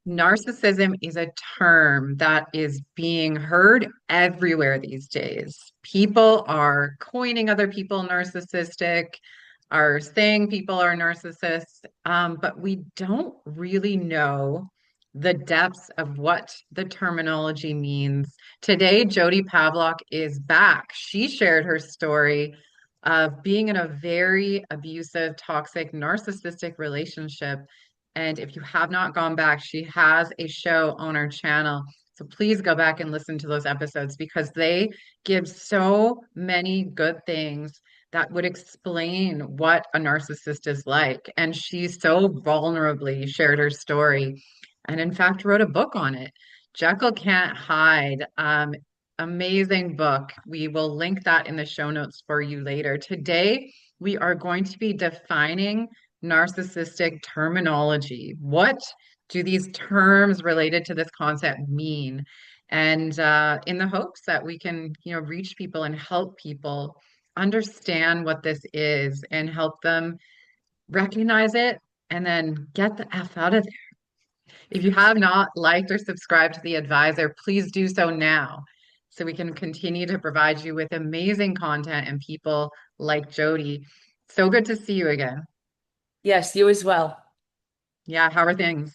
Narcissism is a term that is being heard everywhere these days. People are coining other people narcissistic, are saying people are narcissists, but we don't really know the depths of what the terminology means. Today, Jodi Pavlock is back. She shared her story of being in a very abusive, toxic, narcissistic relationship. And if you have not gone back, she has a show on our channel. So please go back and listen to those episodes because they give so many good things that would explain what a narcissist is like. And she so vulnerably shared her story and, in fact, wrote a book on it. Jekyll Can't Hide. Amazing book. We will link that in the show notes for you later. Today, we are going to be defining narcissistic terminology. What do these terms related to this concept mean? And in the hopes that we can, reach people and help people understand what this is and help them recognize it and then get the F out of there. If you have not liked or subscribed to The Advisor, please do so now so we can continue to provide you with amazing content and people like Jodi. So good to see you again. Yes, you as well. Yeah, how are things?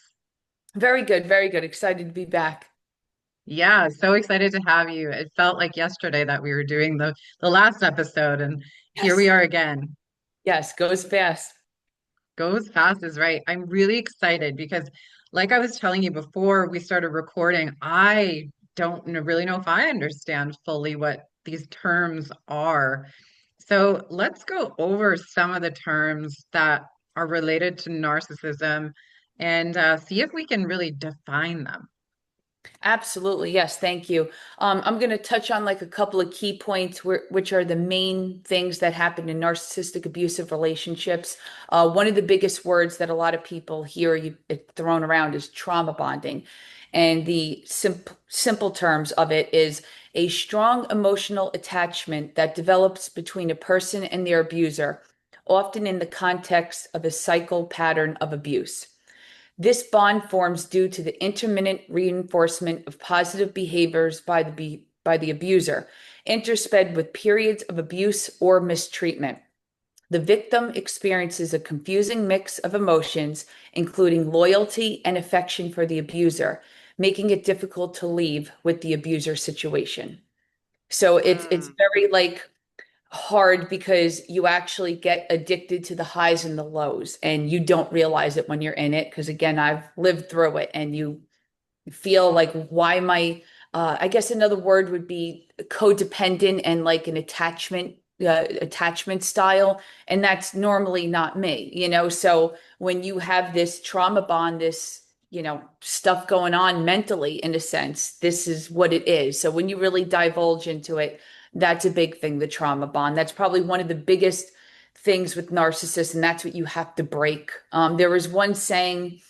Very good, very good. Excited to be back. Yeah, so excited to have you. It felt like yesterday that we were doing the last episode, and here we Yes. are again. Yes, goes fast. Goes fast is right. I'm really excited because, like I was telling you before we started recording, I don't really know if I understand fully what these terms are. So let's go over some of the terms that are related to narcissism and see if we can really define them. Absolutely. Yes, thank you. I'm going to touch on like a couple of key points which are the main things that happen in narcissistic abusive relationships. One of the biggest words that a lot of people hear thrown around is trauma bonding. And the simple terms of it is a strong emotional attachment that develops between a person and their abuser, often in the context of a cycle pattern of abuse. This bond forms due to the intermittent reinforcement of positive behaviors by the abuser, intersped with periods of abuse or mistreatment. The victim experiences a confusing mix of emotions, including loyalty and affection for the abuser, making it difficult to leave with the abuser situation. So it's Mm. very like hard because you actually get addicted to the highs and the lows and you don't realize it when you're in it because again I've lived through it and you feel like why am I guess another word would be codependent and like an attachment style, and that's normally not me, so when you have this trauma bond, this stuff going on mentally, in a sense, this is what it is. So when you really divulge into it, that's a big thing, the trauma bond. That's probably one of the biggest things with narcissists, and that's what you have to break. There was one saying,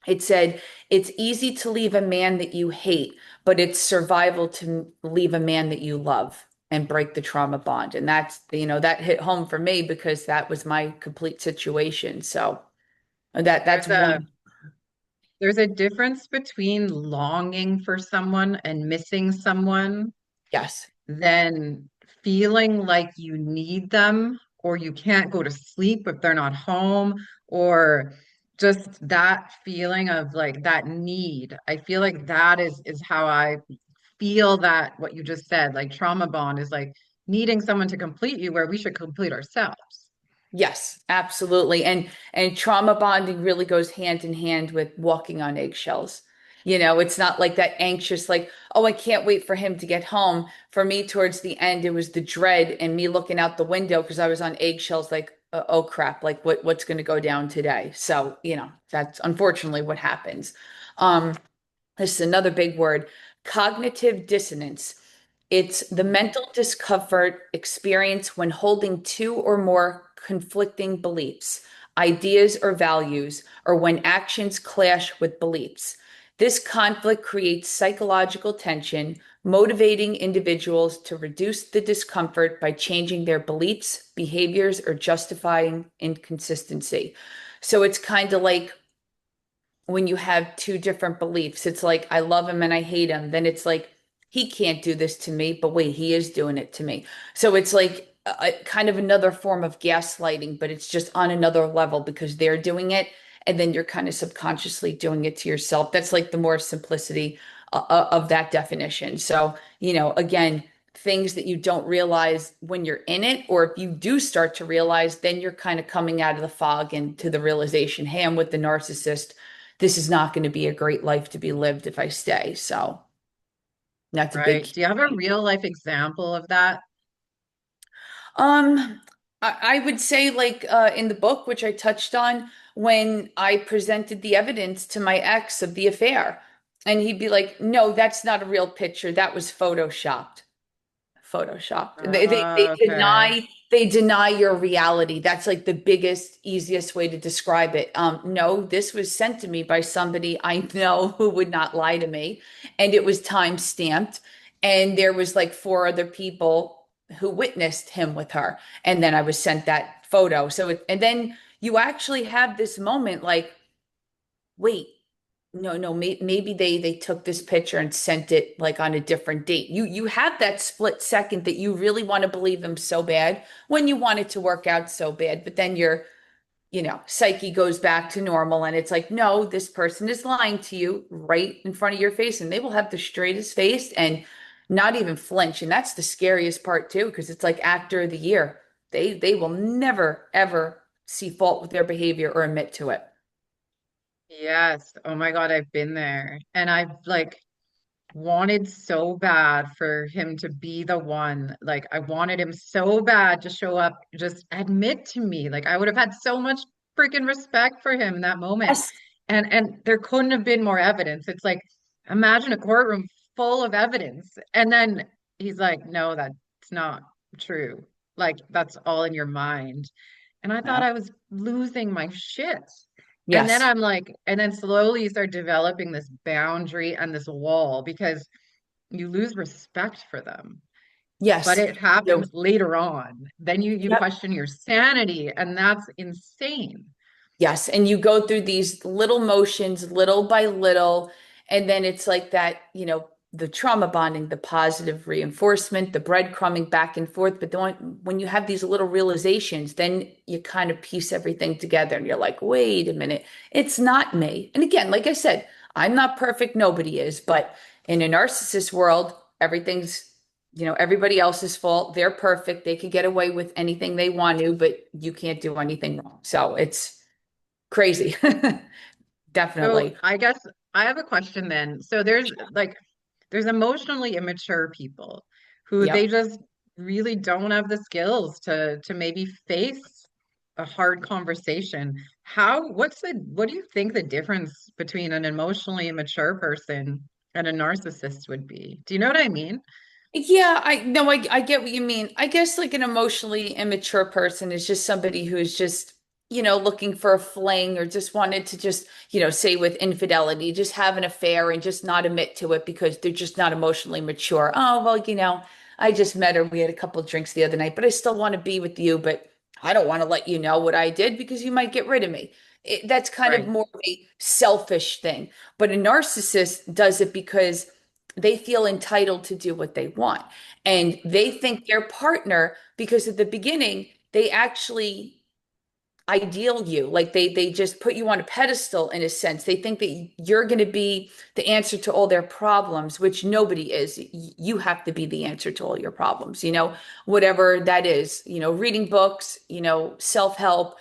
it said, it's easy to leave a man that you hate, but it's survival to leave a man that you love and break the trauma bond. And that's, that hit home for me because that was my complete situation. So that's There's a one. there's a difference between longing for someone and missing someone Yes. than feeling like you need them or you can't go to sleep if they're not home or just that feeling of like that need. I feel like that is how I feel that what you just said, like trauma bond is like needing someone to complete you where we should complete ourselves. Yes, absolutely. And trauma bonding really goes hand in hand with walking on eggshells. It's not like that anxious, like, oh, I can't wait for him to get home. For me, towards the end, it was the dread and me looking out the window because I was on eggshells, like, oh crap, like what's going to go down today? So, that's unfortunately what happens. Um, this is another big word, cognitive dissonance. It's the mental discomfort experienced when holding two or more conflicting beliefs, ideas, or values, or when actions clash with beliefs. This conflict creates psychological tension, motivating individuals to reduce the discomfort by changing their beliefs, behaviors, or justifying inconsistency. So it's kind of like when you have two different beliefs. It's like, I love him and I hate him. Then it's like, he can't do this to me, but wait, he is doing it to me. So it's like a kind of another form of gaslighting, but it's just on another level because they're doing it. And then you're kind of subconsciously doing it to yourself. That's like the more simplicity of that definition. So, again, things that you don't realize when you're in it, or if you do start to realize, then you're kind of coming out of the fog and to the realization, hey, I'm with the narcissist. This is not going to be a great life to be lived if I stay. So that's a big Right. key. Do you have a real life example of that? Um, I would say like in the book, which I touched on, when I presented the evidence to my ex of the affair, and he'd be like, "No, that's not a real picture. That was photoshopped." Photoshopped. They Okay. deny your reality. That's like the biggest, easiest way to describe it. No, this was sent to me by somebody I know who would not lie to me, and it was time stamped. And there was like four other people who witnessed him with her, and then I was sent that photo. And then you actually have this moment like, wait, no, maybe they took this picture and sent it like on a different date. You have that split second that you really want to believe them so bad when you want it to work out so bad, but then your psyche goes back to normal and it's like, no, this person is lying to you right in front of your face, and they will have the straightest face and not even flinch. And that's the scariest part too, because it's like actor of the year. They will never ever see fault with their behavior or admit to it. Yes. Oh my God, I've been there. And I've like wanted so bad for him to be the one. Like I wanted him so bad to show up, just admit to me. Like I would have had so much freaking respect for him in that moment. Yes. And there couldn't have been more evidence. It's like imagine a courtroom full of evidence. And then he's like, no, that's not true. Like that's all in your mind. And I thought Yeah. I was losing my shit. And then Yes. I'm like, and then slowly you start developing this boundary and this wall because you lose respect for them. But Yes. it You do. happens later on. Then you Yep. question your sanity, and that's insane. Yes. And you go through these little motions, little by little. And then it's like that, the trauma bonding, the positive reinforcement, the breadcrumbing back and forth. But then when you have these little realizations, then you kind of piece everything together and you're like, wait a minute, it's not me. And again, like I said, I'm not perfect. Nobody is. But in a narcissist world, everything's, everybody else's fault. They're perfect. They can get away with anything they want to, but you can't do anything wrong. So it's, crazy. So Definitely. I guess I have a question then. So there's emotionally immature people who they Yep. just really don't have the skills to maybe face a hard conversation. What do you think the difference between an emotionally immature person and a narcissist would be? Do you know what I mean? Yeah, I no, I get what you mean. I guess like an emotionally immature person is just somebody who's just, looking for a fling or just wanted to just, say with infidelity, just have an affair and just not admit to it because they're just not emotionally mature. Oh, well, I just met her. We had a couple of drinks the other night, but I still want to be with you, but I don't want to let you know what I did because you might get rid of me. That's kind of Right. more of a selfish thing. But a narcissist does it because they feel entitled to do what they want. And they think their partner, because at the beginning, they actually ideal you. Like they just put you on a pedestal in a sense. They think that you're going to be the answer to all their problems, which nobody is. You have to be the answer to all your problems, whatever that is, reading books, self-help,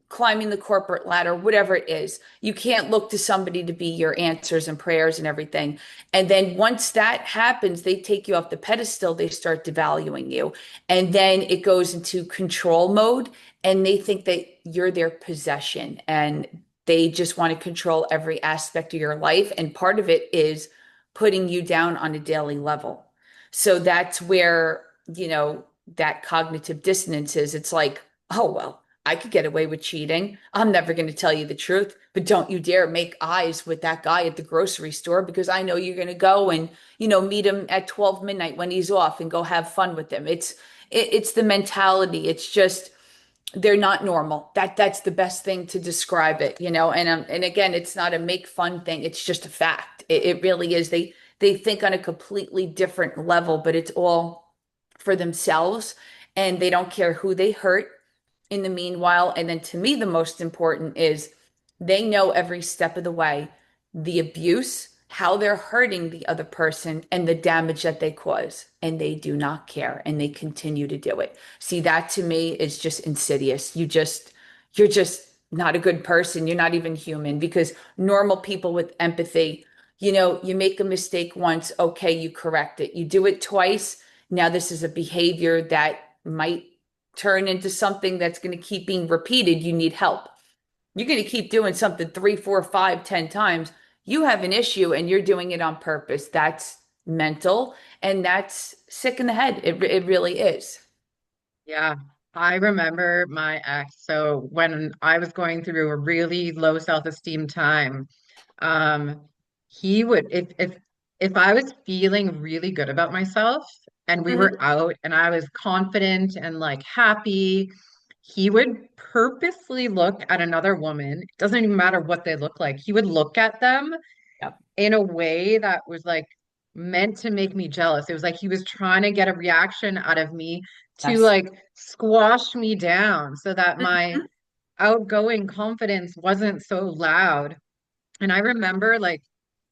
climbing the corporate ladder, whatever it is. You can't look to somebody to be your answers and prayers and everything. And then once that happens, they take you off the pedestal, they start devaluing you. And then it goes into control mode, and they think that you're their possession and they just want to control every aspect of your life. And part of it is putting you down on a daily level. So that's where, that cognitive dissonance is. It's like, oh, well, I could get away with cheating. I'm never going to tell you the truth, but don't you dare make eyes with that guy at the grocery store because I know you're going to go and, meet him at 12 midnight when he's off and go have fun with him. It's the mentality. It's just they're not normal. That's the best thing to describe it, and again, it's not a make fun thing. It's just a fact. It really is. They think on a completely different level, but it's all for themselves, and they don't care who they hurt in the meanwhile. And then to me, the most important is they know every step of the way the abuse, how they're hurting the other person, and the damage that they cause. And they do not care and they continue to do it. See, that to me is just insidious. You're just not a good person. You're not even human because normal people with empathy, you make a mistake once, okay, you correct it. You do it twice. Now, this is a behavior that might turn into something that's going to keep being repeated. You need help. You're going to keep doing something three, four, five, 10 times. You have an issue and you're doing it on purpose. That's mental and that's sick in the head. It really is. Yeah, I remember my ex. So when I was going through a really low self-esteem time, um, he would if I was feeling really good about myself and we were Mhm. out and I was confident and like happy, he would purposely look at another woman. It doesn't even matter what they look like. He would look at them Yep. in a way that was like meant to make me jealous. It was like he was trying to get a reaction out of me to Yes. like squash me down so that my Mhm. outgoing confidence wasn't so loud. And I remember like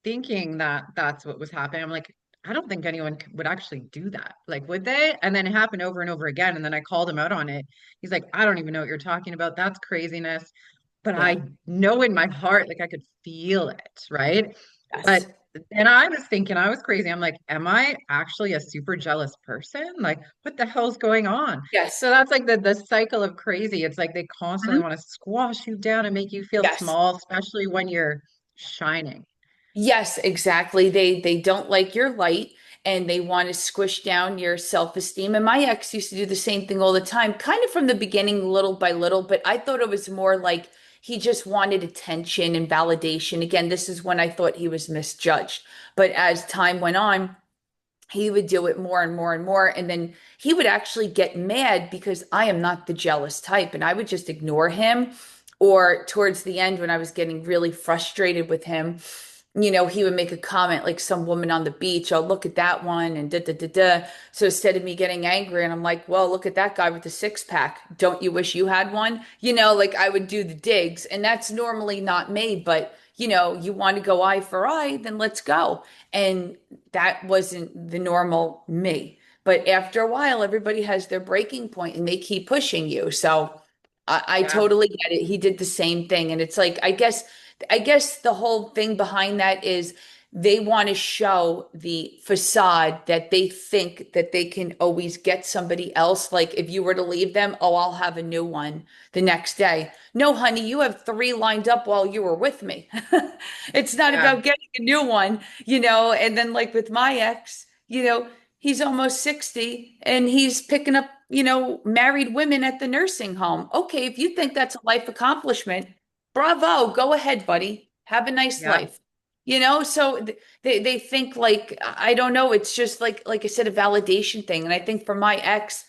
thinking that that's what was happening. I'm like, I don't think anyone would actually do that. Like, would they? And then it happened over and over again. And then I called him out on it. He's like, I don't even know what you're talking about. That's craziness. But Yeah. I know in my heart, like I could feel it, right? Yes. But then I was thinking I was crazy. I'm like, am I actually a super jealous person? Like, what the hell's going on? Yes. So that's like the cycle of crazy. It's like they constantly Mhm. want to squash you down and make you feel Yes. small, especially when you're shining. Yes, exactly. They don't like your light and they want to squish down your self-esteem. And my ex used to do the same thing all the time, kind of from the beginning, little by little, but I thought it was more like he just wanted attention and validation. Again, this is when I thought he was misjudged. But as time went on, he would do it more and more and more. And then he would actually get mad because I am not the jealous type. And I would just ignore him. Or towards the end, when I was getting really frustrated with him, he would make a comment like some woman on the beach, oh, look at that one, and da da da da. So instead of me getting angry, and I'm like, well, look at that guy with the six pack. Don't you wish you had one? Like I would do the digs, and that's normally not me, but you want to go eye for eye, then let's go. And that wasn't the normal me. But after a while, everybody has their breaking point and they keep pushing you. So I Yeah. totally get it. He did the same thing. And it's like, I guess the whole thing behind that is they want to show the facade that they think that they can always get somebody else. Like if you were to leave them, oh, I'll have a new one the next day. No, honey, you have three lined up while you were with me. It's not Yeah. about getting a new one, and then like with my ex, he's almost 60 and he's picking up, married women at the nursing home. Okay, if you think that's a life accomplishment, bravo, go ahead, buddy. Have a nice Yeah. life. So they think like I don't know, it's just like I said, a validation thing. And I think for my ex,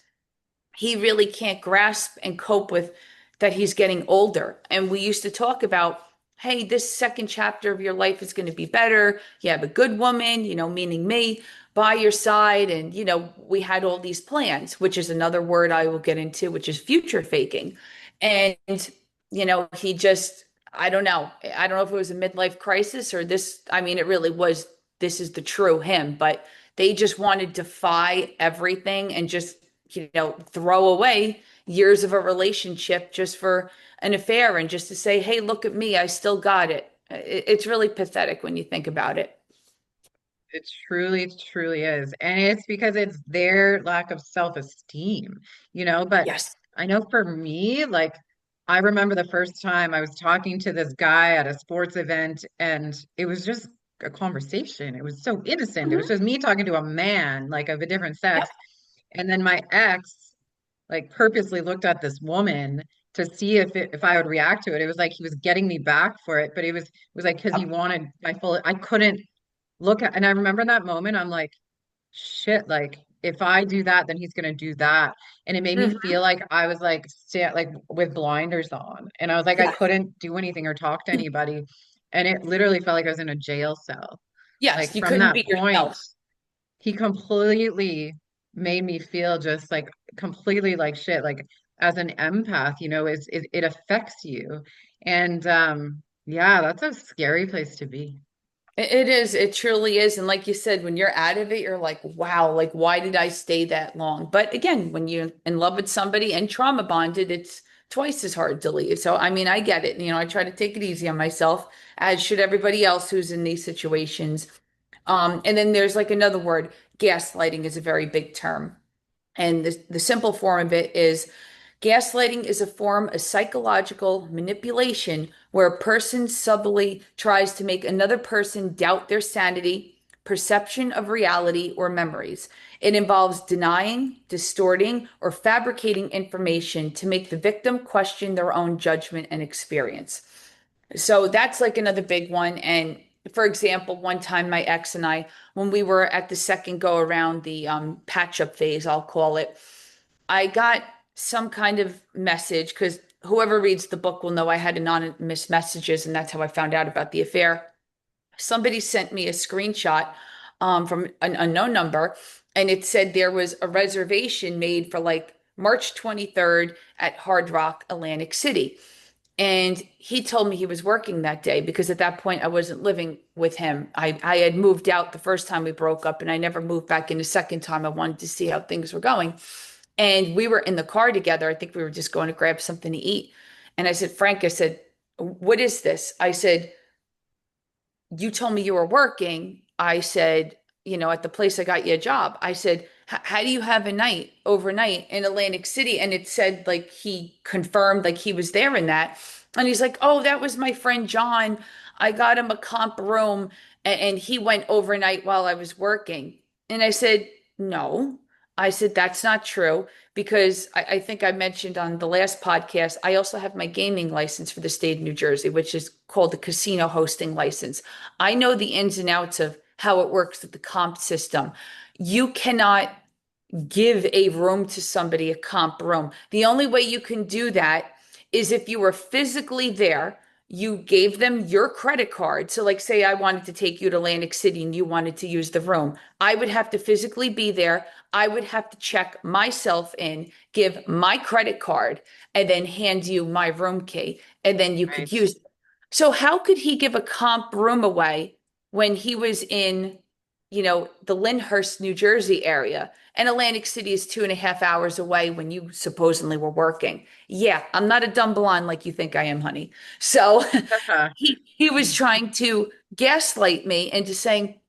he really can't grasp and cope with that he's getting older. And we used to talk about, hey, this second chapter of your life is going to be better. You have a good woman, meaning me, by your side. And, we had all these plans, which is another word I will get into, which is future faking. And, he just, I don't know. I don't know if it was a midlife crisis or this. I mean, it really was. This is the true him, but they just want to defy everything and just throw away years of a relationship just for an affair and just to say, hey, look at me, I still got it. It's really pathetic when you think about it. It truly, truly is. And it's because it's their lack of self-esteem, But Yes. I know for me, like, I remember the first time I was talking to this guy at a sports event, and it was just a conversation. It was so innocent. It was Mhm. just me talking to a man, like, of a different sex. Yep. And then my ex, like, purposely looked at this woman to see if I would react to it. It was like he was getting me back for it, but it was like because he Yep. wanted my full. I couldn't look at, and I remember that moment, I'm like, shit, like if I do that, then he's going to do that. And it made me Mhm. feel like I was like like with blinders on. And I was like I Yeah. couldn't do anything or talk to anybody. And it literally felt like I was in a jail cell. Yes, Like you from couldn't that be point, yourself. he completely made me feel just like completely like shit. Like as an empath, it affects you. And yeah, that's a scary place to be. It is, it truly is. And like you said, when you're out of it, you're like, wow, like why did I stay that long? But again, when you're in love with somebody and trauma bonded, it's twice as hard to leave. So I mean, I get it. I try to take it easy on myself, as should everybody else who's in these situations. And then there's like another word, gaslighting is a very big term. And the simple form of it is gaslighting is a form of psychological manipulation where a person subtly tries to make another person doubt their sanity, perception of reality, or memories. It involves denying, distorting, or fabricating information to make the victim question their own judgment and experience. So that's like another big one. And for example, one time my ex and I, when we were at the second go around, the patch up phase, I'll call it, I got some kind of message because whoever reads the book will know I had anonymous messages, and that's how I found out about the affair. Somebody sent me a screenshot from an unknown number, and it said there was a reservation made for like March 23rd at Hard Rock, Atlantic City. And he told me he was working that day because at that point I wasn't living with him. I had moved out the first time we broke up and I never moved back in the second time. I wanted to see how things were going. And we were in the car together. I think we were just going to grab something to eat. And I said, Frank, I said, what is this? I said, you told me you were working. I said, at the place I got you a job. I said, how do you have a night overnight in Atlantic City? And it said like he confirmed like he was there in that. And he's like, oh, that was my friend John. I got him a comp room and he went overnight while I was working. And I said, no. I said, that's not true because I think I mentioned on the last podcast, I also have my gaming license for the state of New Jersey, which is called the casino hosting license. I know the ins and outs of how it works with the comp system. You cannot give a room to somebody, a comp room. The only way you can do that is if you were physically there, you gave them your credit card. So, like, say I wanted to take you to Atlantic City and you wanted to use the room, I would have to physically be there. I would have to check myself in, give my credit card, and then hand you my room key, and then you could Right. use it. So, how could he give a comp room away when he was in, the Lyndhurst, New Jersey area? And Atlantic City is 2.5 hours away when you supposedly were working. Yeah, I'm not a dumb blonde like you think I am, honey. So he was trying to gaslight me into saying,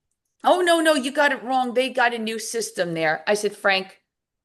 oh, no, no, you got it wrong. They got a new system there. I said, Frank,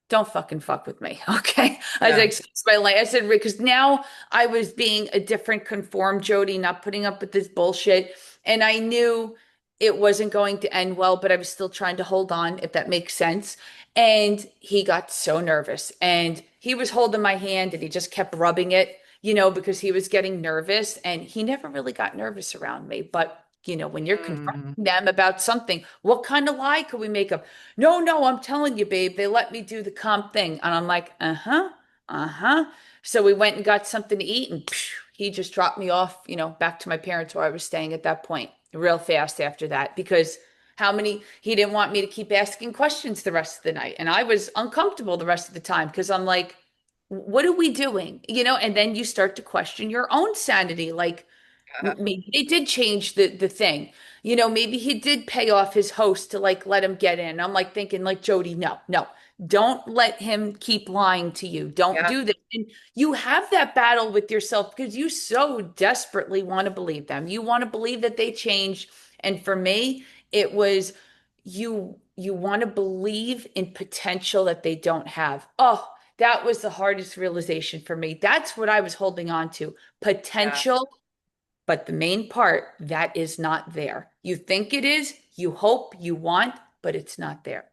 don't fucking fuck with me. Okay. I said, Yeah. excuse my language. I said, because now I was being a different conformed Jodi, not putting up with this bullshit. And I knew it wasn't going to end well, but I was still trying to hold on, if that makes sense. And he got so nervous and he was holding my hand and he just kept rubbing it, because he was getting nervous and he never really got nervous around me. But, when you're confronting Mm. them about something, what kind of lie could we make up? No, no, I'm telling you, babe, they let me do the comp thing. And I'm like, uh-huh, uh-huh. So we went and got something to eat and phew, he just dropped me off, back to my parents where I was staying at that point, real fast after that, because he didn't want me to keep asking questions the rest of the night. And I was uncomfortable the rest of the time because I'm like, what are we doing? And then you start to question your own sanity. Like, Yeah. maybe they did change the thing. Maybe he did pay off his host to like let him get in. I'm like thinking like Jodi, no, no, don't let him keep lying to you. Don't Yeah. do that. And you have that battle with yourself because you so desperately want to believe them. You want to believe that they changed. And for me, it was you want to believe in potential that they don't have. Oh, that was the hardest realization for me. That's what I was holding on to. Yeah. Potential, but the main part, that is not there. You think it is, you hope, you want, but it's not there.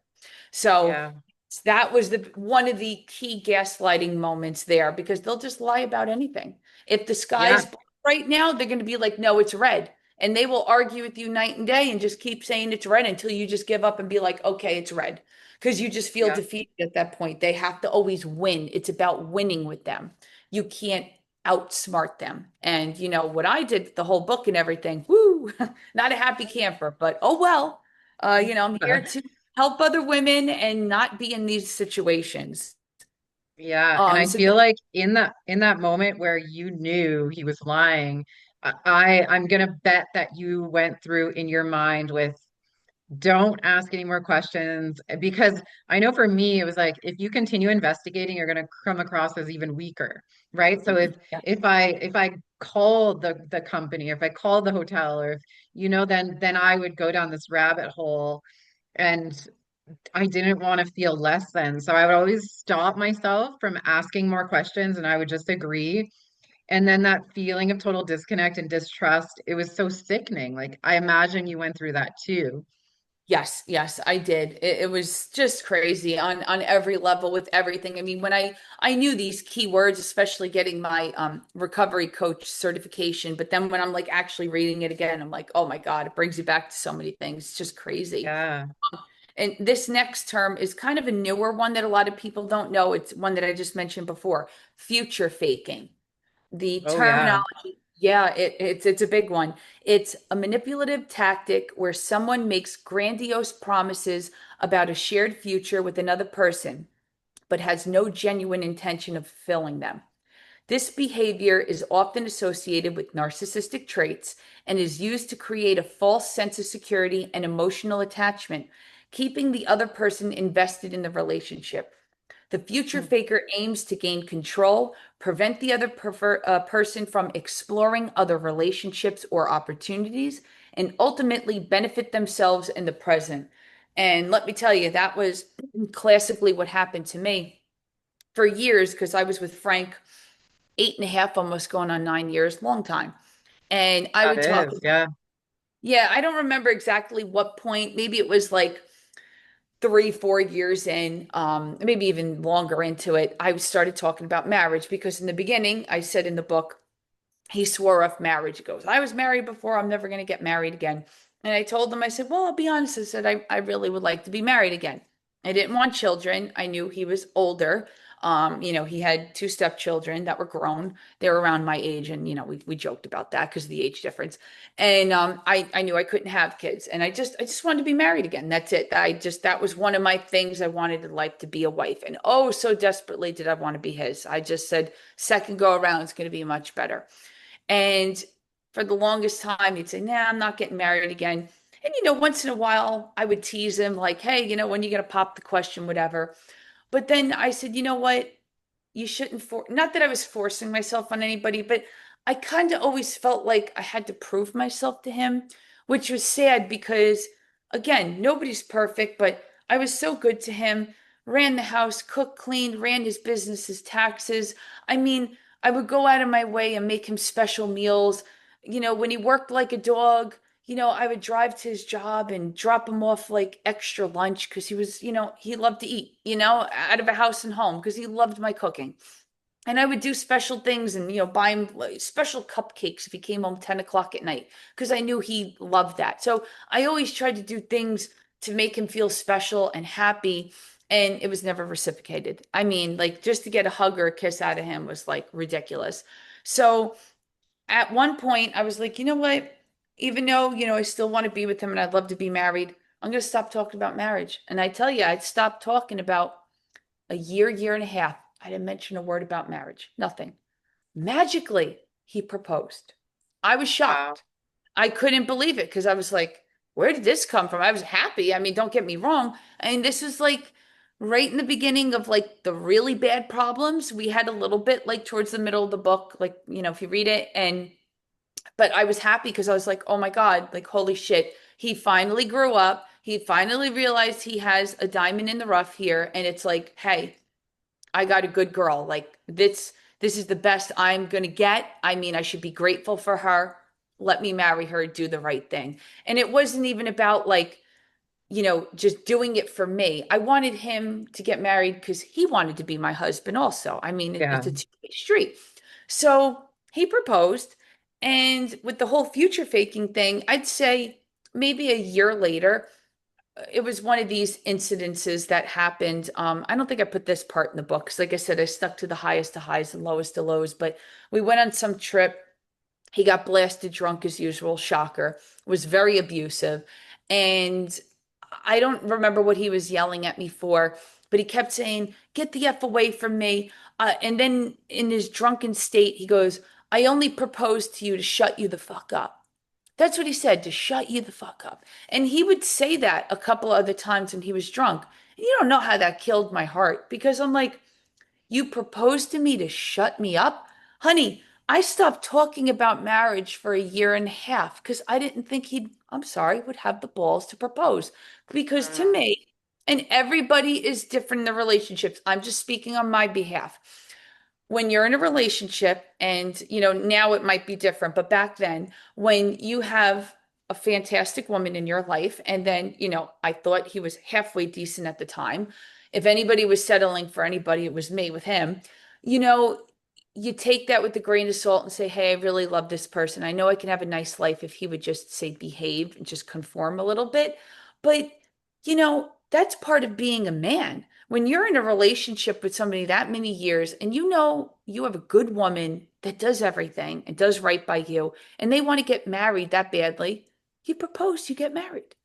So Yeah. that was the one of the key gaslighting moments there because they'll just lie about anything. If the Yeah. sky's blue right now, they're going to be like, no, it's red. And they will argue with you night and day and just keep saying it's red until you just give up and be like, okay, it's red. Because you just feel Yeah. defeated at that point. They have to always win. It's about winning with them. You can't outsmart them. And you know what I did, the whole book and everything. Woo, not a happy camper, but oh well. I'm here to help other women and not be in these situations. Yeah, and I So feel like in that moment where you knew he was lying, I'm gonna bet that you went through in your mind with don't ask any more questions because I know for me it was like if you continue investigating, you're gonna come across as even weaker, right? So yeah, if I called the company, if I called the hotel, or if then I would go down this rabbit hole and I didn't want to feel less than. So I would always stop myself from asking more questions and I would just agree. And then that feeling of total disconnect and distrust, it was so sickening. Like I imagine you went through that too. yes, yes, I did. It was just crazy on every level with everything. I mean, when I knew these key words, especially getting my recovery coach certification, but then when I'm like actually reading it again, I'm like, oh my God, it brings you back to so many things. It's just crazy. Yeah. And this next term is kind of a newer one that a lot of people don't know. It's one that I just mentioned before, future faking. The Oh yeah. terminology, yeah, it's a big one. It's a manipulative tactic where someone makes grandiose promises about a shared future with another person, but has no genuine intention of fulfilling them. This behavior is often associated with narcissistic traits and is used to create a false sense of security and emotional attachment, keeping the other person invested in the relationship. The future Hmm. faker aims to gain control, prevent the other person from exploring other relationships or opportunities, and ultimately benefit themselves in the present. And let me tell you, that was classically what happened to me for years because I was with Frank 8.5, almost going on 9 years, long time. And I That would talk, is, yeah. yeah, I don't remember exactly what point. Maybe it was like 3, 4 years in, maybe even longer into it, I started talking about marriage because in the beginning, I said in the book, he swore off marriage. He goes, I was married before, I'm never going to get married again. And I told him, I said, well, I'll be honest. I said, I really would like to be married again. I didn't want children. I knew he was older. He had two stepchildren that were grown. They were around my age. And, we joked about that because of the age difference. And I knew I couldn't have kids. And I just wanted to be married again. That's it. That was one of my things. I wanted in life to be a wife. And oh, so desperately did I want to be his. I just said, second go around is going to be much better. And for the longest time, he'd say, nah, I'm not getting married again. And, once in a while, I would tease him, like, hey, when you going to pop the question, whatever. But then I said, you know what? You shouldn't not that I was forcing myself on anybody, but I kind of always felt like I had to prove myself to him, which was sad because again, nobody's perfect, but I was so good to him, ran the house, cooked, cleaned, ran his business, his taxes. I mean, I would go out of my way and make him special meals. When he worked like a dog, I would drive to his job and drop him off like extra lunch because he was, he loved to eat, out of a house and home because he loved my cooking. And I would do special things and, buy him like, special cupcakes if he came home 10 o'clock at night because I knew he loved that. So I always tried to do things to make him feel special and happy. And it was never reciprocated. I mean, like just to get a hug or a kiss out of him was like ridiculous. So at one point I was like, you know what? Even though, I still want to be with him and I'd love to be married, I'm going to stop talking about marriage. And I tell you, I'd stopped talking about a year and a half. I didn't mention a word about marriage, nothing. Magically, he proposed. I was Wow. shocked. I couldn't believe it because I was like, where did this come from? I was happy. I mean, don't get me wrong. And this was like right in the beginning of like the really bad problems. We had a little bit like towards the middle of the book, like, if you read it. But I was happy because I was like, oh my God, like, holy shit. He finally grew up. He finally realized he has a diamond in the rough here. And it's like, hey, I got a good girl. Like this is the best I'm gonna get. I mean, I should be grateful for her. Let me marry her, do the right thing. And it wasn't even about like, just doing it for me. I wanted him to get married because he wanted to be my husband also. I mean, Yeah. it's a two-way street. So he proposed. And with the whole future faking thing, I'd say maybe a year later, it was one of these incidences that happened. I don't think I put this part in the book because, like I said, I stuck to the highest to highs and lowest to lows. But we went on some trip. He got blasted drunk as usual, shocker, was very abusive. And I don't remember what he was yelling at me for, but he kept saying, "Get the F away from me." And then in his drunken state, he goes, "I only proposed to you to shut you the fuck up." That's what he said, to shut you the fuck up. And he would say that a couple other times when he was drunk. And you don't know how that killed my heart because I'm like, you proposed to me to shut me up? Honey, I stopped talking about marriage for a year and a half because I didn't think I'm sorry, would have the balls to propose. Because to Mm. me, and everybody is different in the relationships, I'm just speaking on my behalf. When you're in a relationship, and now it might be different, but back then, when you have a fantastic woman in your life, and then, I thought he was halfway decent at the time. If anybody was settling for anybody, it was me with him. You know, you take that with a grain of salt and say, hey, I really love this person. I know I can have a nice life if he would just say behave and just conform a little bit. But, that's part of being a man. When you're in a relationship with somebody that many years and you have a good woman that does everything and does right by you, and they want to get married that badly, you propose, you get married.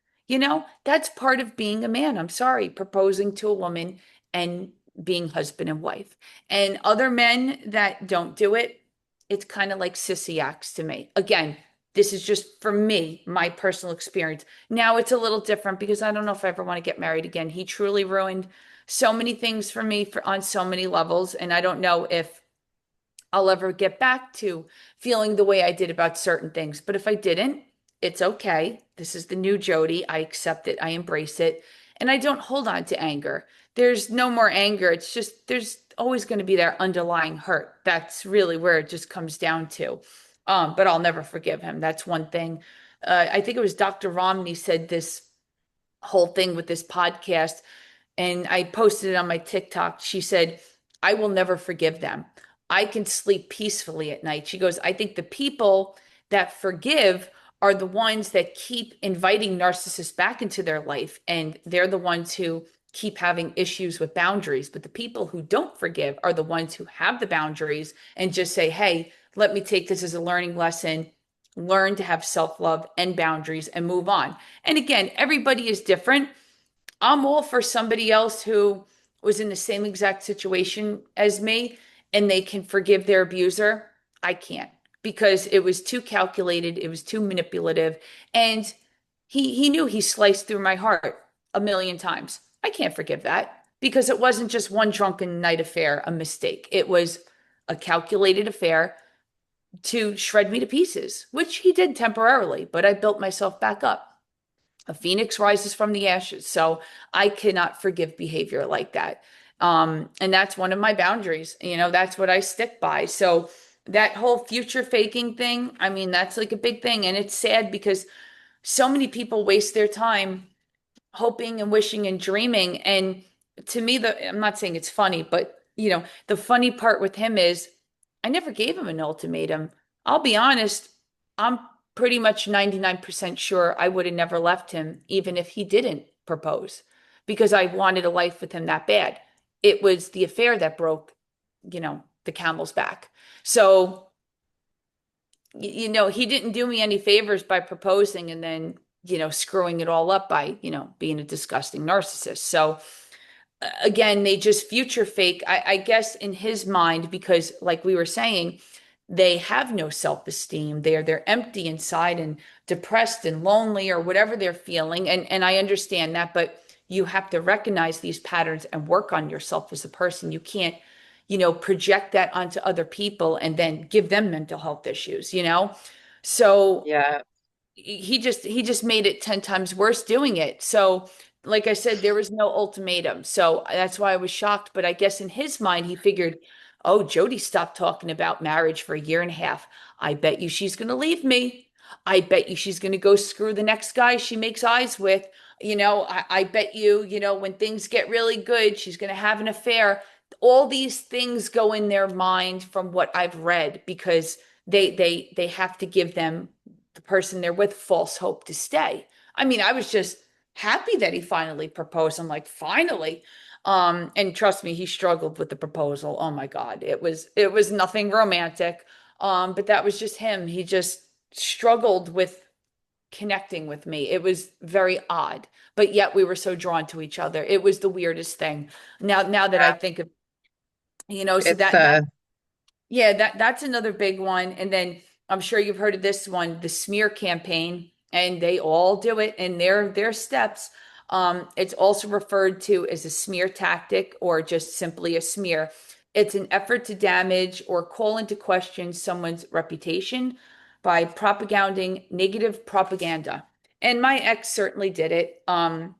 That's part of being a man. I'm sorry, proposing to a woman and being husband and wife. And other men that don't do it, it's kind of like sissy acts to me. Again, this is just for me, my personal experience. Now it's a little different because I don't know if I ever want to get married again. He truly ruined so many things for me on so many levels. And I don't know if I'll ever get back to feeling the way I did about certain things. But if I didn't, it's okay. This is the new Jodi. I accept it. I embrace it. And I don't hold on to anger. There's no more anger. It's just, there's always going to be that underlying hurt. That's really where it just comes down to. But I'll never forgive him. That's one thing. I think it was Dr. Romney said this whole thing with this podcast, and I posted it on my TikTok. She said, I will never forgive them. I can sleep peacefully at night. She goes, I think the people that forgive are the ones that keep inviting narcissists back into their life. And they're the ones who keep having issues with boundaries. But the people who don't forgive are the ones who have the boundaries and just say, hey, let me take this as a learning lesson, learn to have self love and boundaries and move on. And again, everybody is different. I'm all for somebody else who was in the same exact situation as me and they can forgive their abuser. I can't because it was too calculated, it was too manipulative, and he knew he sliced through my heart a million times. I can't forgive that because it wasn't just one drunken night affair, a mistake. It was a calculated affair to shred me to pieces, which he did temporarily, but I built myself back up. A phoenix rises from the ashes. So I cannot forgive behavior like that. And that's one of my boundaries. That's what I stick by. So that whole future faking thing, I mean, that's like a big thing. And it's sad because so many people waste their time hoping and wishing and dreaming. And to me, I'm not saying it's funny, but the funny part with him is I never gave him an ultimatum. I'll be honest, I'm pretty much 99% sure I would have never left him, even if he didn't propose, because I wanted a life with him that bad. It was the affair that broke, the camel's back. So, he didn't do me any favors by proposing and then, screwing it all up by, being a disgusting narcissist. So, again, they just future fake, I guess, in his mind, because like we were saying, they have no self-esteem. They're empty inside and depressed and lonely or whatever they're feeling. And I understand that, but you have to recognize these patterns and work on yourself as a person. You can't, project that onto other people and then give them mental health issues. So Yeah. he just made it 10 times worse doing it. So, like I said, there was no ultimatum. So that's why I was shocked. But I guess in his mind, he figured, oh, Jodi stopped talking about marriage for a year and a half. I bet you she's going to leave me. I bet you she's going to go screw the next guy she makes eyes with. I bet you, when things get really good, she's going to have an affair. All these things go in their mind from what I've read because they have to give them, the person they're with, false hope to stay. I mean, I was just happy that he finally proposed. I'm like, finally. And trust me, he struggled with the proposal. Oh my God. It was nothing romantic. But that was just him. He just struggled with connecting with me. It was very odd, but yet we were so drawn to each other. It was the weirdest thing. Now that I Yeah. think of, so It's that yeah, that's another big one. And then I'm sure you've heard of this one, the smear campaign, and they all do it in their steps. It's also referred to as a smear tactic or just simply a smear. It's an effort to damage or call into question someone's reputation by propaganding negative propaganda. And my ex certainly did it. A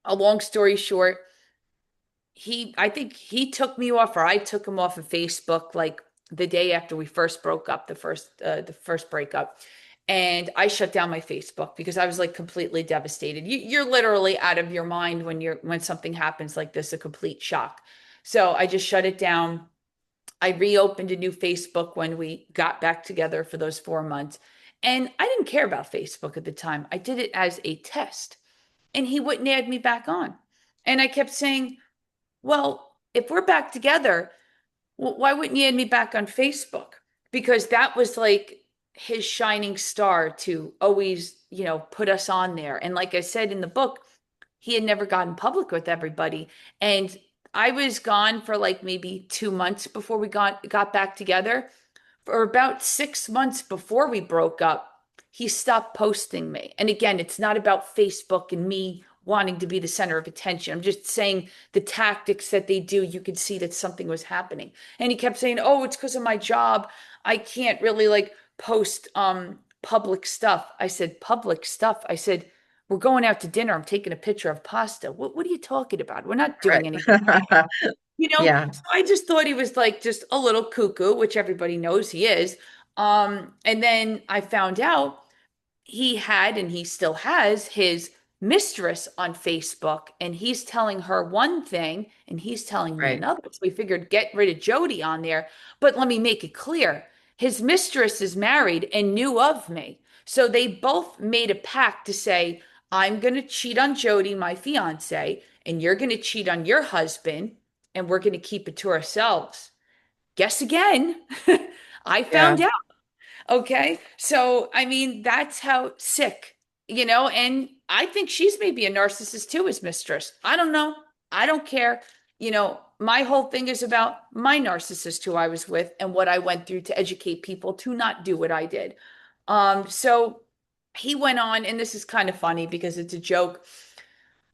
long story short, I think he took me off, or I took him off of Facebook like the day after we first broke up, the first breakup. And I shut down my Facebook because I was like completely devastated. You're literally out of your mind when something happens like this, a complete shock. So I just shut it down. I reopened a new Facebook when we got back together for those 4 months. And I didn't care about Facebook at the time. I did it as a test. And he wouldn't add me back on. And I kept saying, well, if we're back together, why wouldn't you add me back on Facebook? Because that was like his shining star to always, put us on there. And like I said in the book, he had never gotten public with everybody. And I was gone for like maybe 2 months before we got back together. For about 6 months before we broke up, he stopped posting me. And again, it's not about Facebook and me wanting to be the center of attention. I'm just saying the tactics that they do, you could see that something was happening. And he kept saying, "Oh, it's because of my job. I can't really like post public stuff." I said, "Public stuff?" I said, "We're going out to dinner. I'm taking a picture of pasta. What are you talking about? We're not doing anything." right. Yeah. So I just thought he was like just a little cuckoo, which everybody knows he is. And then I found out he had, and he still has, his mistress on Facebook, and he's telling her one thing and he's telling me Right. another. So we figured get rid of Jodi on there. But let me make it clear, his mistress is married and knew of me. So they both made a pact to say, I'm going to cheat on Jodi, my fiance, and you're going to cheat on your husband, and we're going to keep it to ourselves. Guess again. I Yeah. found out. Okay. So, I mean, that's how sick, and I think she's maybe a narcissist too, as mistress. I don't know. I don't care. My whole thing is about my narcissist who I was with and what I went through to educate people to not do what I did. So he went on, and this is kind of funny because it's a joke.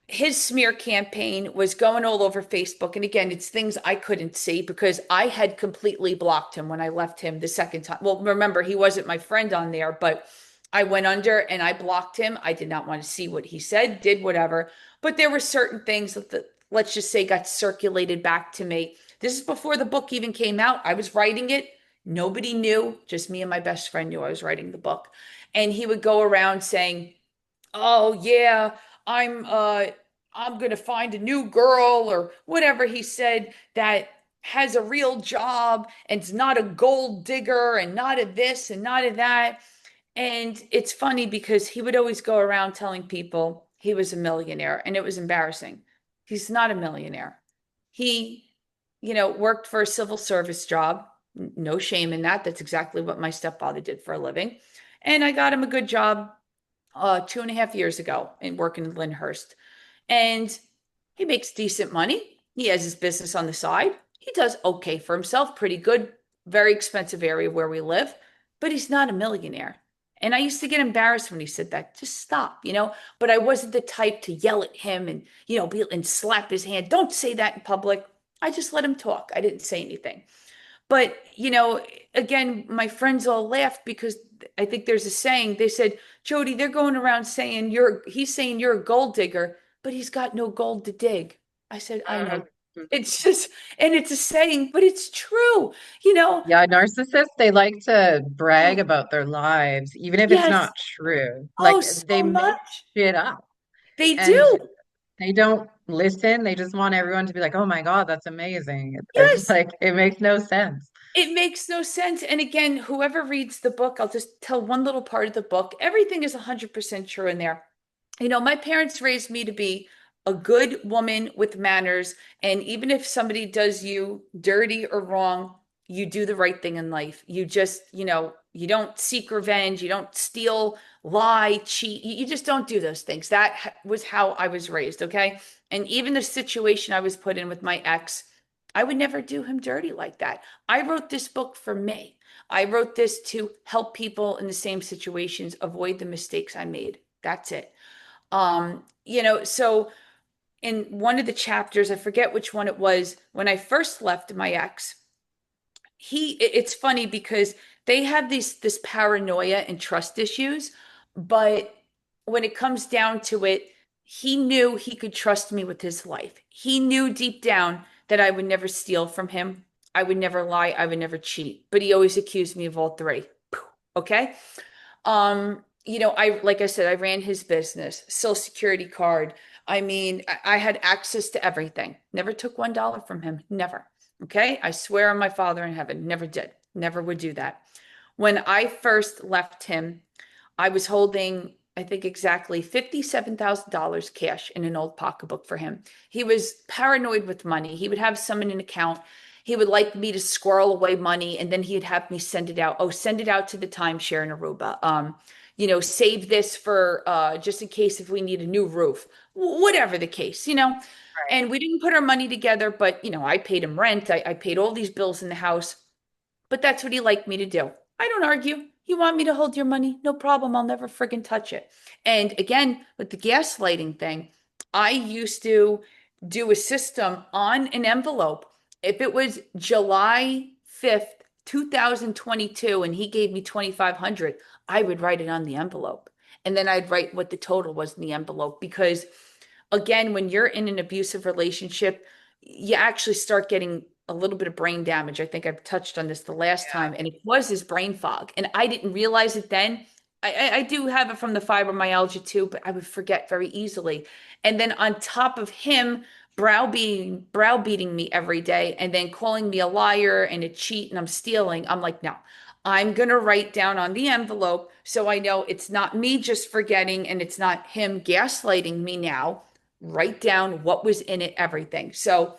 His smear campaign was going all over Facebook. And again, it's things I couldn't see because I had completely blocked him when I left him the second time. Well, remember, he wasn't my friend on there, but I went under and I blocked him. I did not want to see what he said, did whatever. But there were certain things that, let's just say, got circulated back to me. This is before the book even came out. I was writing it. Nobody knew, just me and my best friend knew I was writing the book. And he would go around saying, "Oh yeah, I'm uh I'm gonna find a new girl," or whatever he said, that has a real job and's not a gold digger and not a this and not a that. And it's funny because he would always go around telling people he was a millionaire, and it was embarrassing. He's not a millionaire. He, worked for a civil service job. No shame in that. That's exactly what my stepfather did for a living. And I got him a good job 2.5 years ago and working in Lyndhurst. And he makes decent money. He has his business on the side. He does okay for himself, pretty good, very expensive area where we live, but he's not a millionaire. And I used to get embarrassed when he said that. Just stop. But I wasn't the type to yell at him and, and slap his hand. Don't say that in public. I just let him talk. I didn't say anything. But, again, my friends all laughed because I think there's a saying. They said, "Jodi, they're going around saying he's saying you're a gold digger, but he's got no gold to dig." I said, "I know." Mhm. It's just, and it's a saying, but it's true, you know? Yeah, narcissists, they like to brag Oh, about their lives, even if it's yes. not true. Oh, Like so they make much. shit up They and do. they don't listen. They just want everyone to be like, oh my God, that's amazing. It's Yes. like, it makes no sense. It makes no sense. And again, whoever reads the book, I'll just tell one little part of the book. Everything is 100% true in there. My parents raised me to be a good woman with manners. And even if somebody does you dirty or wrong, you do the right thing in life. You just, you don't seek revenge. You don't steal, lie, cheat. You just don't do those things. That was how I was raised. Okay. And even the situation I was put in with my ex, I would never do him dirty like that. I wrote this book for me. I wrote this to help people in the same situations avoid the mistakes I made. That's it. So in one of the chapters, I forget which one it was, when I first left my ex, it's funny because they have this paranoia and trust issues, but when it comes down to it, he knew he could trust me with his life. He knew deep down that I would never steal from him. I would never lie. I would never cheat. But he always accused me of all three. Okay. Like I said, I ran his business, social security card. I mean, I had access to everything. Never took $1 from him. Never. Okay. I swear on my father in heaven, never did. Never would do that. When I first left him, I was holding, I think, exactly $57,000 cash in an old pocketbook for him. He was paranoid with money. He would have some in an account. He would like me to squirrel away money, and then he'd have me send it out. Oh, send it out to the timeshare in Aruba. Save this for just in case if we need a new roof, whatever the case. Right. And we didn't put our money together, but I paid him rent. I paid all these bills in the house, but that's what he liked me to do. I don't argue. You want me to hold your money? No problem. I'll never friggin' touch it. And again, with the gaslighting thing, I used to do a system on an envelope. If it was July 5th, 2022, and he gave me 2,500, I would write it on the envelope. And then I'd write what the total was in the envelope. Because again, when you're in an abusive relationship, you actually start getting a little bit of brain damage. I think I've touched on this the last Yeah. time, and it was his brain fog. And I didn't realize it then. I do have it from the fibromyalgia too, but I would forget very easily. And then on top of him browbeating me every day and then calling me a liar and a cheat and I'm stealing, I'm like, no, I'm going to write down on the envelope so I know it's not me just forgetting and it's not him gaslighting me now. Write down what was in it, everything. So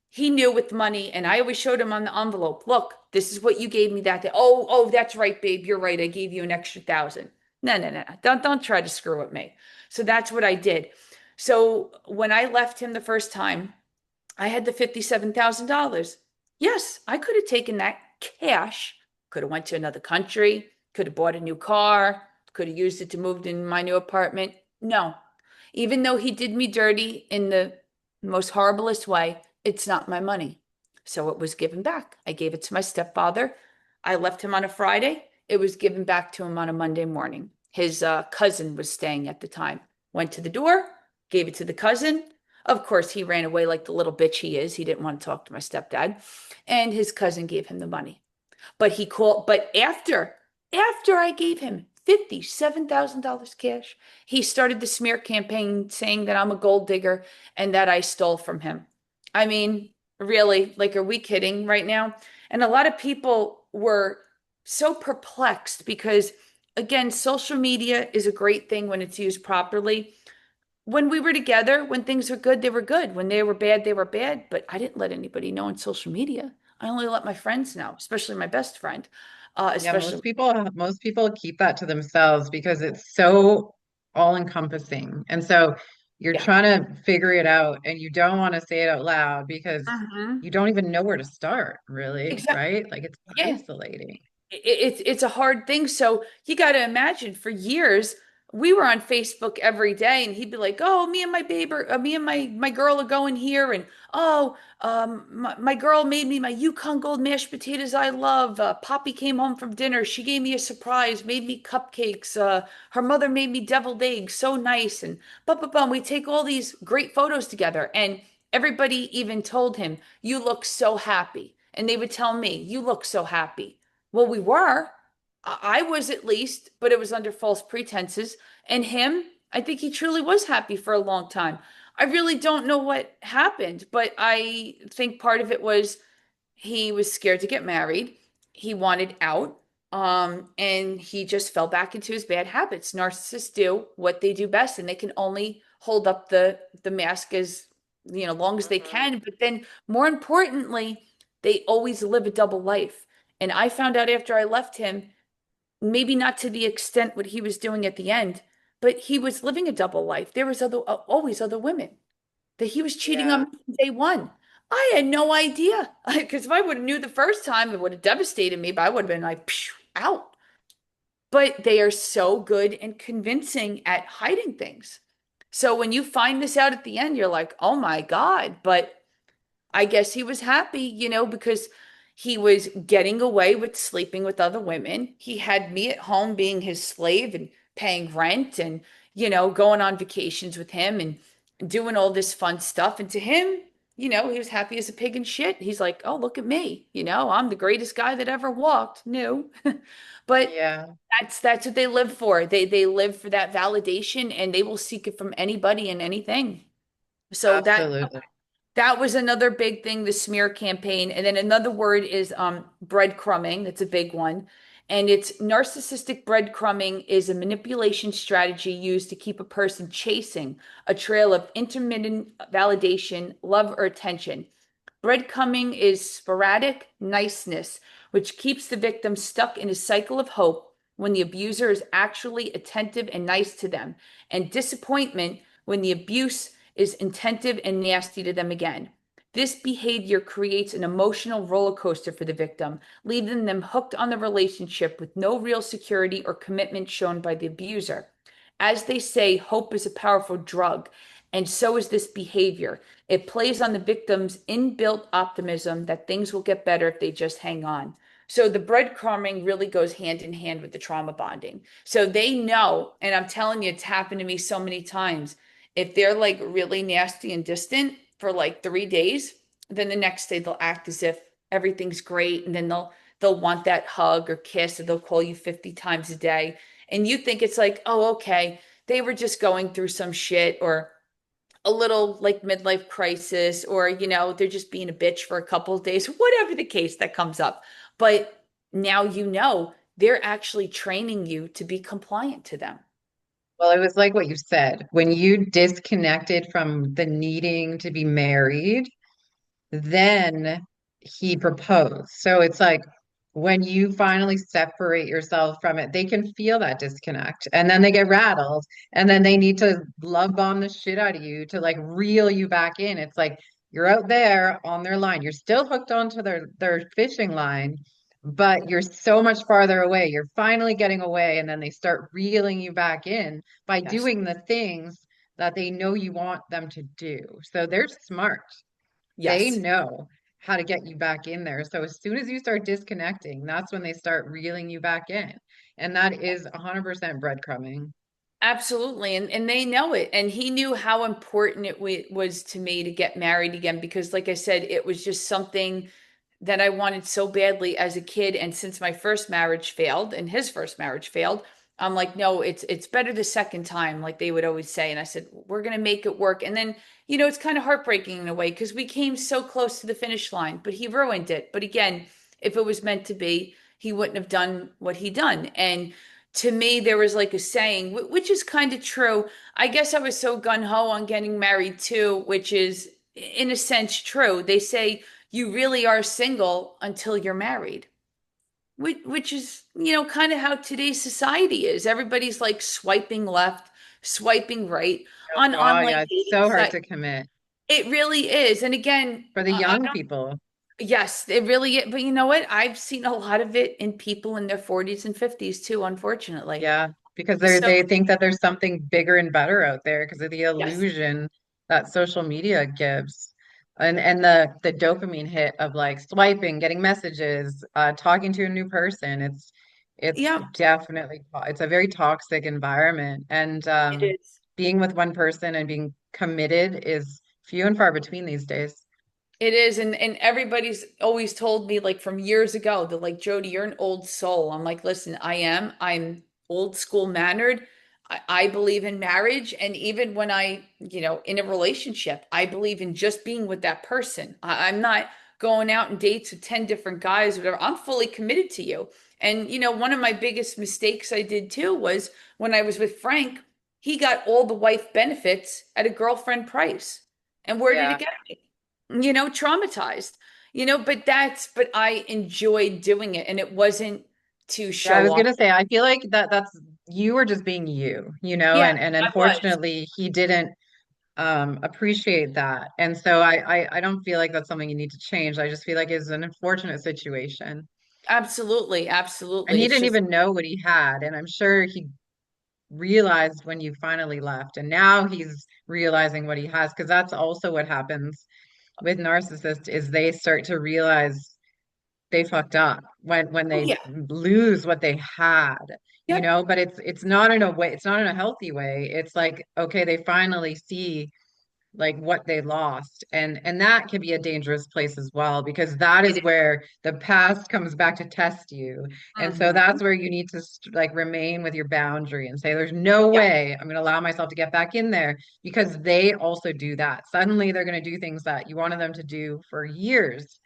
he knew with money, and I always showed him on the envelope, look, this is what you gave me that day. Oh, that's right, babe. You're right. I gave you an extra 1,000. No, no, no. Don't try to screw with me. So that's what I did. So when I left him the first time, I had the $57,000. Yes, I could have taken that cash, could have went to another country, could have bought a new car, could have used it to move in my new apartment. No, even though he did me dirty in the most horriblest way, it's not my money. So it was given back. I gave it to my stepfather. I left him on a Friday. It was given back to him on a Monday morning. His cousin was staying at the time. Went to the door, gave it to the cousin. Of course, he ran away like the little bitch he is. He didn't want to talk to my stepdad. And his cousin gave him the money. But after I gave him $57,000 cash, he started the smear campaign saying that I'm a gold digger and that I stole from him. I mean, really, like, are we kidding right now? And a lot of people were so perplexed because, again, social media is a great thing when it's used properly. When we were together, when things were good, they were good. When they were bad, they were bad. But I didn't let anybody know on social media. I only let my friends know, especially my best friend, Yeah, especially. most people keep that to themselves because it's so all encompassing. And so you're Yeah. trying to figure it out and you don't want to say it out loud because Hmm. you don't even know where to start, really, Exactly. right? Like it's Yeah. isolating. It's a hard thing. So you got to imagine for years we were on Facebook every day, and he'd be like, "Oh, me and my baby, me and my girl are going here, and oh, my girl made me my Yukon Gold mashed potatoes I love. Poppy came home from dinner. She gave me a surprise, made me cupcakes. Her mother made me deviled eggs, so nice." And bum. We take all these great photos together, and everybody even told him, "You look so happy," and they would tell me, "You look so happy." Well, we were. I was at least, but it was under false pretenses. And him, I think he truly was happy for a long time. I really don't know what happened, but I think part of it was he was scared to get married. he wanted out. And he just fell back into his bad habits. Narcissists do what they do best, and they can only hold up the mask as long as they Mhm. can. But then more importantly, they always live a double life. And I found out after I left him, maybe not to the extent what he was doing at the end, but he was living a double life. There was always other women that he was cheating on Yeah, me from day one. I had no idea because if I would have knew the first time, it would have devastated me. But I would have been like, phew, out. But they are so good and convincing at hiding things. So when you find this out at the end, you're like, oh my God. But I guess he was happy, because he was getting away with sleeping with other women. He had me at home being his slave and paying rent and, going on vacations with him and doing all this fun stuff. And to him, he was happy as a pig in shit. He's like, oh, look at me. I'm the greatest guy that ever walked. No. But yeah, that's what they live for. They live for that validation and they will seek it from anybody and anything. So absolutely. that was another big thing, the smear campaign. And then another word is breadcrumbing. That's a big one. And it's narcissistic breadcrumbing is a manipulation strategy used to keep a person chasing a trail of intermittent validation, love, or attention. Breadcrumbing is sporadic niceness, which keeps the victim stuck in a cycle of hope when the abuser is actually attentive and nice to them, and disappointment when the abuse is attentive and nasty to them again. This behavior creates an emotional roller coaster for the victim, leaving them hooked on the relationship with no real security or commitment shown by the abuser. As they say, hope is a powerful drug, and so is this behavior. It plays on the victim's inbuilt optimism that things will get better if they just hang on. So the breadcrumbing really goes hand in hand with the trauma bonding. So they know, and I'm telling you, it's happened to me so many times. If they're like really nasty and distant for like 3 days, then the next day they'll act as if everything's great, and then they'll want that hug or kiss, or they'll call you 50 times a day. And you think it's like, oh, okay, they were just going through some shit, or a little like midlife crisis, or they're just being a bitch for a couple of days, whatever the case that comes up. But now they're actually training you to be compliant to them. Well, it was like what you said. When you disconnected from the needing to be married, then he proposed. So it's like when you finally separate yourself from it, they can feel that disconnect and then they get rattled and then they need to love bomb the shit out of you to like reel you back in. It's like you're out there on their line. You're still hooked onto their fishing line, but you're so much farther away. You're finally getting away and then they start reeling you back in by Yes. doing the things that they know you want them to do. So they're smart. They Yes. know how to get you back in there. So as soon as you start disconnecting, that's when they start reeling you back in. And that is 100% breadcrumbing. Absolutely. And they know it. And he knew how important was to me to get married again because, like I said, it was just something that I wanted so badly as a kid. And since my first marriage failed and his first marriage failed, I'm like, no, it's better the second time, like they would always say. And I said, we're gonna make it work. And then, it's kind of heartbreaking in a way because we came so close to the finish line, but he ruined it. But again, if it was meant to be, he wouldn't have done what he done. And to me, there was like a saying, which is kind of true. I guess I was so gun ho on getting married too, which is in a sense true. They say you really are single until you're married, which is, kind of how today's society is. Everybody's like swiping left, swiping right on Oh, online yeah, it's dating so hard sites. to commit It really is. And again, for the young people. yes, it really is. But you know what? I've seen a lot of it in people in their 40s and 50s too, unfortunately. Yeah, because So, they think that there's something bigger and better out there because of the yes. illusion that social media gives. And the dopamine hit of like swiping, getting messages, talking to a new person. It's Yeah, definitely it's a very toxic environment. And it is. being with one person and being committed is few and far between these days. It is, and everybody's always told me like from years ago that like Jodi, you're an old soul. I'm like, listen, I am. I'm old school mannered. I believe in marriage, and even when in a relationship, I believe in just being with that person. I'm not going out on dates with 10 different guys, whatever. I'm fully committed to you. And, one of my biggest mistakes I did too was when I was with Frank, he got all the wife benefits at a girlfriend price. And where did it Yeah. get me? Traumatized. But I enjoyed doing it, and it wasn't to Yeah, I show was off. gonna say, I feel like that's you were just being you, Yeah, and I was. unfortunately he didn't appreciate that. And so I don't feel like that's something you need to change. I just feel like it's an unfortunate situation. Absolutely, And absolutely. he It's didn't just, even know what he had. And I'm sure he realized when you finally left. And now he's realizing what he has, because that's also what happens with narcissists is they start to realize they fucked up when oh they yeah, lose what they had, yep. but it's not in a way, it's not in a healthy way. It's like, okay, they finally see like what they lost, and that can be a dangerous place as well, because that is It where the past comes back to test you. And so Mhm. that's where you need to like remain with your boundary and say there's no Yeah, way I'm going to allow myself to get back in there, because they also do that. Suddenly they're going to do things that you wanted them to do for years,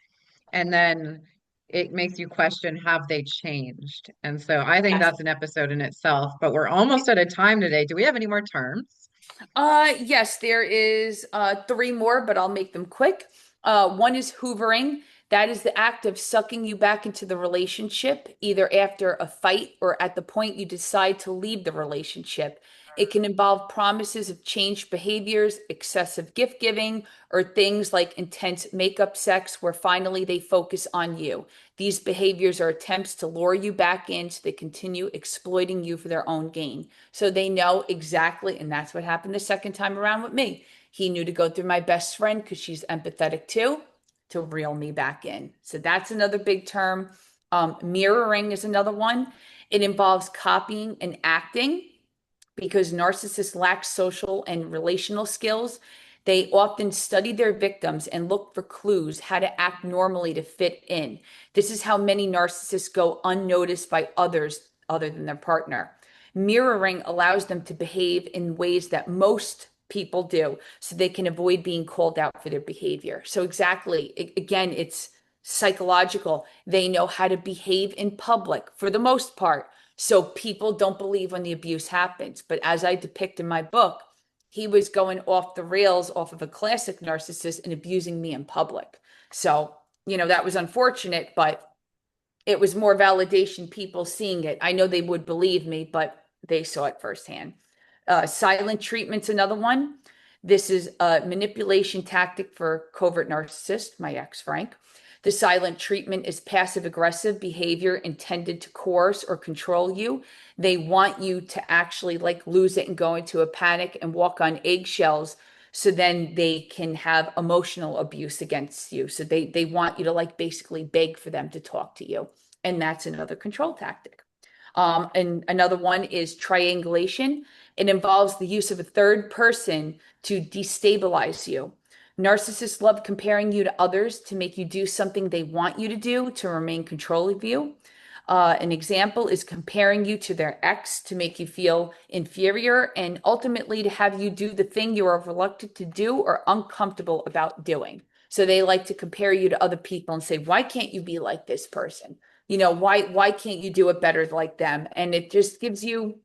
and then it makes you question, have they changed? And so I think yes. that's an episode in itself, but we're almost out of time today. Do we have any more terms? Yes, there is three more, but I'll make them quick. One is hoovering. That is the act of sucking you back into the relationship, either after a fight or at the point you decide to leave the relationship. It can involve promises of changed behaviors, excessive gift giving, or things like intense makeup sex, where finally they focus on you. These behaviors are attempts to lure you back in so they continue exploiting you for their own gain. So they know exactly, and that's what happened the second time around with me. He knew to go through my best friend because she's empathetic too, to reel me back in. So that's another big term. Mirroring is another one. It involves copying and acting because narcissists lack social and relational skills. They often study their victims and look for clues how to act normally to fit in. This is how many narcissists go unnoticed by others other than their partner. Mirroring allows them to behave in ways that most people do so they can avoid being called out for their behavior. So, exactly, again, it's psychological. They know how to behave in public for the most part. So people don't believe when the abuse happens. But as I depict in my book, he was going off the rails off of a classic narcissist and abusing me in public. So, that was unfortunate, but it was more validation, people seeing it. I know they would believe me, but they saw it firsthand. Silent treatment's another one. This is a manipulation tactic for covert narcissist, my ex Frank. The silent treatment is passive aggressive behavior intended to coerce or control you. They want you to actually like lose it and go into a panic and walk on eggshells so then they can have emotional abuse against you. So they want you to like basically beg for them to talk to you. And that's another control tactic. And another one is triangulation. It involves the use of a third person to destabilize you. Narcissists love comparing you to others to make you do something they want you to do to remain control of you. An example is comparing you to their ex to make you feel inferior and ultimately to have you do the thing you are reluctant to do or uncomfortable about doing. So they like to compare you to other people and say, why can't you be like this person? Why can't you do it better like them? And it just gives you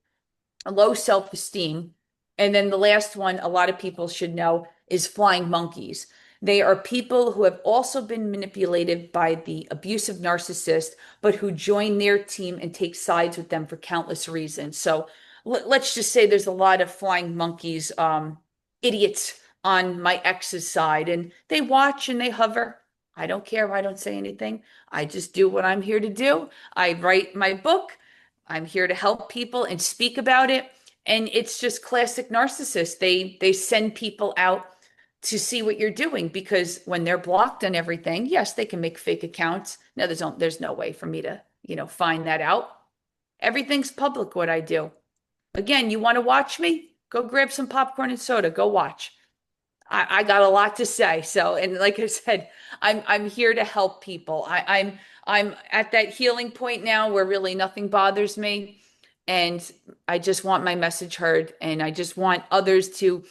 a low self-esteem. And then the last one a lot of people should know is flying monkeys. They are people who have also been manipulated by the abusive narcissist, but who join their team and take sides with them for countless reasons. So let's just say there's a lot of flying monkeys, idiots on my ex's side, and they watch and they hover. I don't care. I don't say anything. I just do what I'm here to do. I write my book. I'm here to help people and speak about it. And it's just classic narcissists. They send people out to see what you're doing because when they're blocked and everything, yes, they can make fake accounts. Now there's no way for me to, find that out. Everything's public what I do. Again, you want to watch me? Go grab some popcorn and soda. Go watch. I got a lot to say. So, and like I said, I'm here to help people. I'm at that healing point now where really nothing bothers me. And I just want my message heard. And I just want others to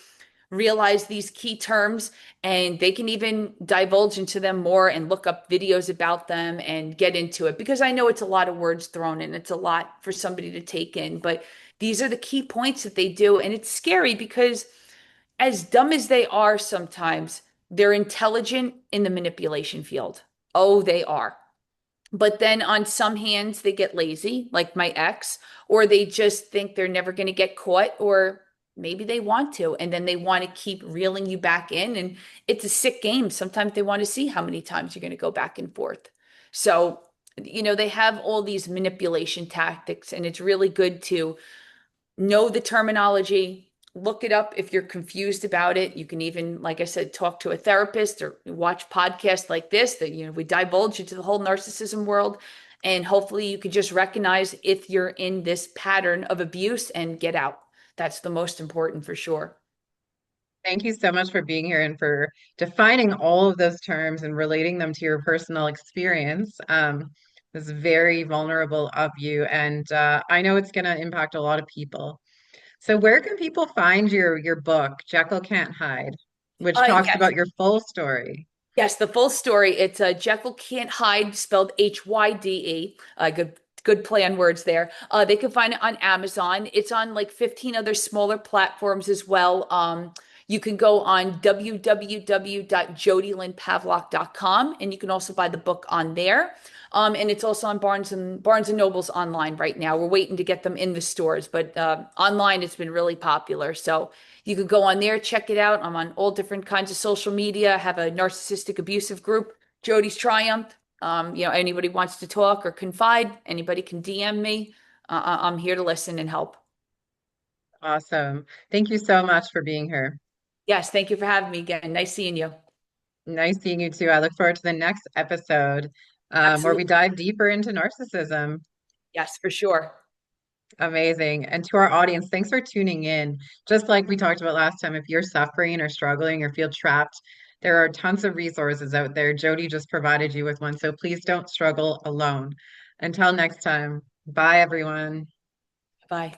realize these key terms, and they can even divulge into them more and look up videos about them and get into it, because I know it's a lot of words thrown in. It's a lot for somebody to take in, but these are the key points that they do. And it's scary because, as dumb as they are sometimes, they're intelligent in the manipulation field. Oh, they are. But then on some hands, they get lazy, like my ex, or they just think they're never going to get caught, or maybe they want to, and then they want to keep reeling you back in. And it's a sick game. Sometimes they want to see how many times you're going to go back and forth. So, they have all these manipulation tactics, and it's really good to know the terminology, look it up if you're confused about it. You can even, like I said, talk to a therapist or watch podcasts like this that, we divulge into the whole narcissism world. And hopefully you can just recognize if you're in this pattern of abuse and get out. That's the most important for sure. Thank you so much for being here and for defining all of those terms and relating them to your personal experience. This is very vulnerable of you, and I know it's going to impact a lot of people. So, where can people find your book, Jekyll Can't Hide, which talks Yes. about your full story? Yes, the full story. It's Jekyll Can't Hide, spelled Hyde. Good play on words there. They can find it on Amazon. It's on like 15 other smaller platforms as well. You can go on www.jodilynpavlock.com, and you can also buy the book on there. And it's also on Barnes and Nobles online right now. We're waiting to get them in the stores, but online it's been really popular. So you could go on there, check it out. I'm on all different kinds of social media. I have a narcissistic abusive group, Jody's Triumph. Anybody wants to talk or confide, anybody can DM me. I'm here to listen and help. Awesome. Thank you so much for being here. Yes, thank you for having me again. Nice seeing you. Nice seeing you too. I look forward to the next episode where we Absolutely. dive deeper into narcissism. Yes, for sure. Amazing. And to our audience, thanks for tuning in. Just like we talked about last time, if you're suffering or struggling or feel trapped, there are tons of resources out there. Jodi just provided you with one, so please don't struggle alone. Until next time, bye everyone. Bye.